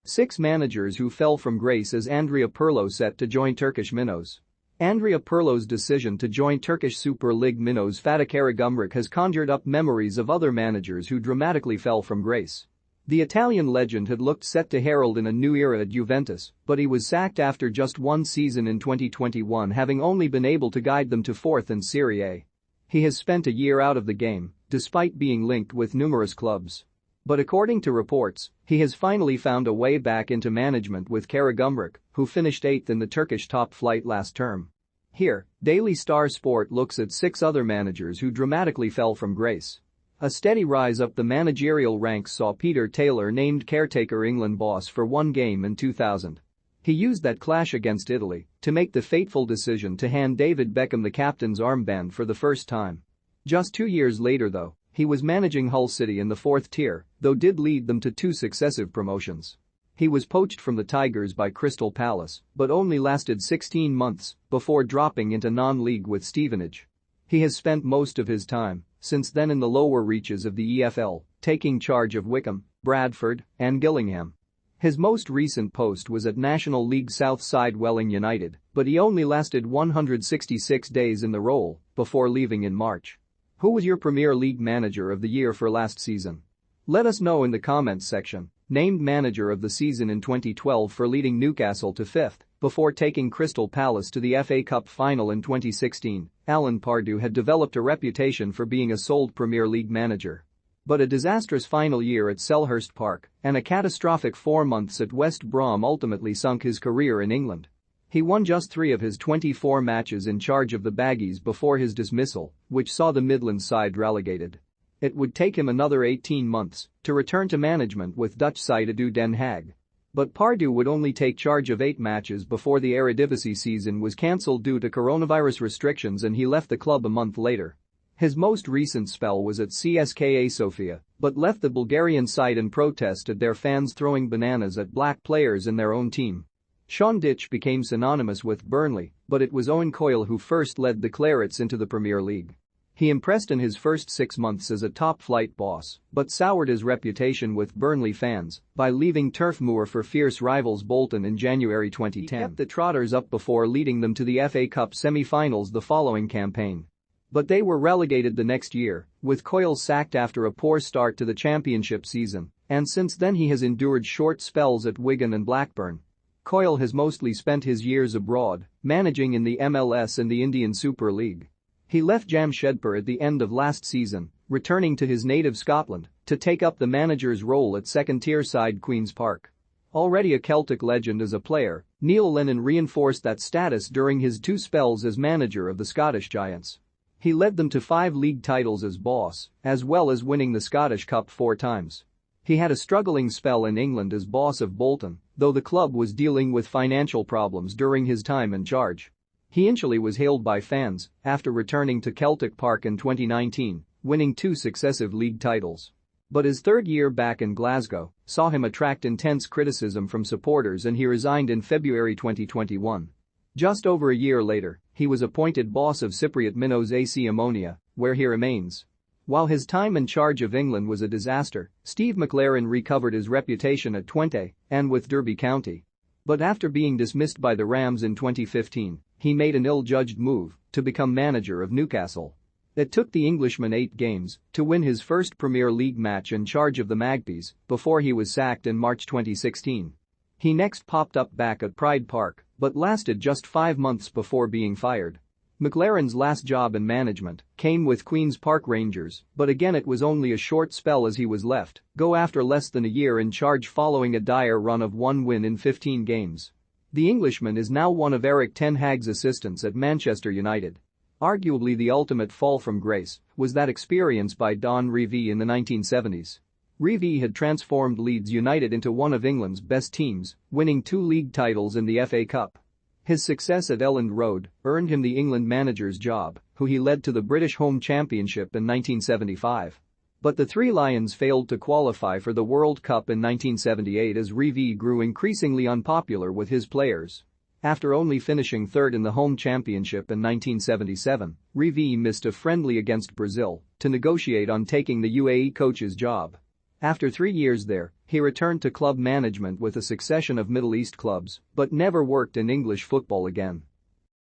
6 managers who fell from grace as Andrea Pirlo set to join Turkish minnows. Andrea Pirlo's decision to join Turkish Super League minnows Fatih Karagümrük has conjured up memories of other managers who dramatically fell from grace. The Italian legend had looked set to herald in a new era at Juventus, but he was sacked after just one season in 2021, having only been able to guide them to 4th in Serie A. He has spent a year out of the game, despite being linked with numerous clubs. But according to reports, he has finally found a way back into management with Karagümrük, who finished 8th in the Turkish top flight last term. Here, Daily Star Sport looks at 6 other managers who dramatically fell from grace. A steady rise up the managerial ranks saw Peter Taylor named caretaker England boss for one game in 2000. He used that clash against Italy to make the fateful decision to hand David Beckham the captain's armband for the first time. Just 2 years later though, he was managing Hull City in the 4th tier, though did lead them to 2 successive promotions. He was poached from the Tigers by Crystal Palace, but only lasted 16 months before dropping into non-league with Stevenage. He has spent most of his time since then in the lower reaches of the EFL, taking charge of Wycombe, Bradford, and Gillingham. His most recent post was at National League South side Welling United, but he only lasted 166 days in the role before leaving in March. Who was your Premier League Manager of the Year for last season? Let us know in the comments section. Named Manager of the Season in 2012 for leading Newcastle to 5th before taking Crystal Palace to the FA Cup final in 2016, Alan Pardew had developed a reputation for being a sold Premier League manager. But a disastrous final year at Selhurst Park and a catastrophic 4 months at West Brom ultimately sunk his career in England. He won just 3 of his 24 matches in charge of the Baggies before his dismissal, which saw the Midlands side relegated. It would take him another 18 months to return to management with Dutch side ADO Den Haag. But Pardew would only take charge of 8 matches before the Eredivisie season was cancelled due to coronavirus restrictions and he left the club a month later. His most recent spell was at CSKA Sofia, but left the Bulgarian side in protest at their fans throwing bananas at black players in their own team. Sean Dyche became synonymous with Burnley, but it was Owen Coyle who first led the Clarets into the Premier League. He impressed in his first 6 months as a top-flight boss, but soured his reputation with Burnley fans by leaving Turf Moor for fierce rivals Bolton in January 2010. He kept the Trotters up before leading them to the FA Cup semi-finals the following campaign. But they were relegated the next year, with Coyle sacked after a poor start to the championship season, and since then he has endured short spells at Wigan and Blackburn. Coyle has mostly spent his years abroad, managing in the MLS and the Indian Super League. He left Jamshedpur at the end of last season, returning to his native Scotland to take up the manager's role at second-tier side Queen's Park. Already a Celtic legend as a player, Neil Lennon reinforced that status during his 2 spells as manager of the Scottish Giants. He led them to 5 league titles as boss, as well as winning the Scottish Cup 4 times. He had a struggling spell in England as boss of Bolton, though the club was dealing with financial problems during his time in charge. He initially was hailed by fans after returning to Celtic Park in 2019, winning 2 successive league titles. But his 3rd year back in Glasgow saw him attract intense criticism from supporters and he resigned in February 2021. Just over a year later, he was appointed boss of Cypriot Minnows AC Ammonia, where he remains. While his time in charge of England was a disaster, Steve McLaren recovered his reputation at Twente and with Derby County. But after being dismissed by the Rams in 2015, he made an ill-judged move to become manager of Newcastle. It took the Englishman 8 games to win his first Premier League match in charge of the Magpies before he was sacked in March 2016. He next popped up back at Pride Park, but lasted just 5 months before being fired. McLaren's last job in management came with Queen's Park Rangers, but again it was only a short spell as he was let go after less than a year in charge following a dire run of 1 win in 15 games. The Englishman is now one of Eric Ten Hag's assistants at Manchester United. Arguably the ultimate fall from grace was that experience by Don Revie in the 1970s. Revie had transformed Leeds United into one of England's best teams, winning 2 league titles in the FA Cup. His success at Elland Road earned him the England manager's job, who he led to the British Home Championship in 1975. But the 3 Lions failed to qualify for the World Cup in 1978 as Revie grew increasingly unpopular with his players. After only finishing 3rd in the Home Championship in 1977, Revie missed a friendly against Brazil to negotiate on taking the UAE coach's job. After 3 years there, he returned to club management with a succession of Middle East clubs, but never worked in English football again.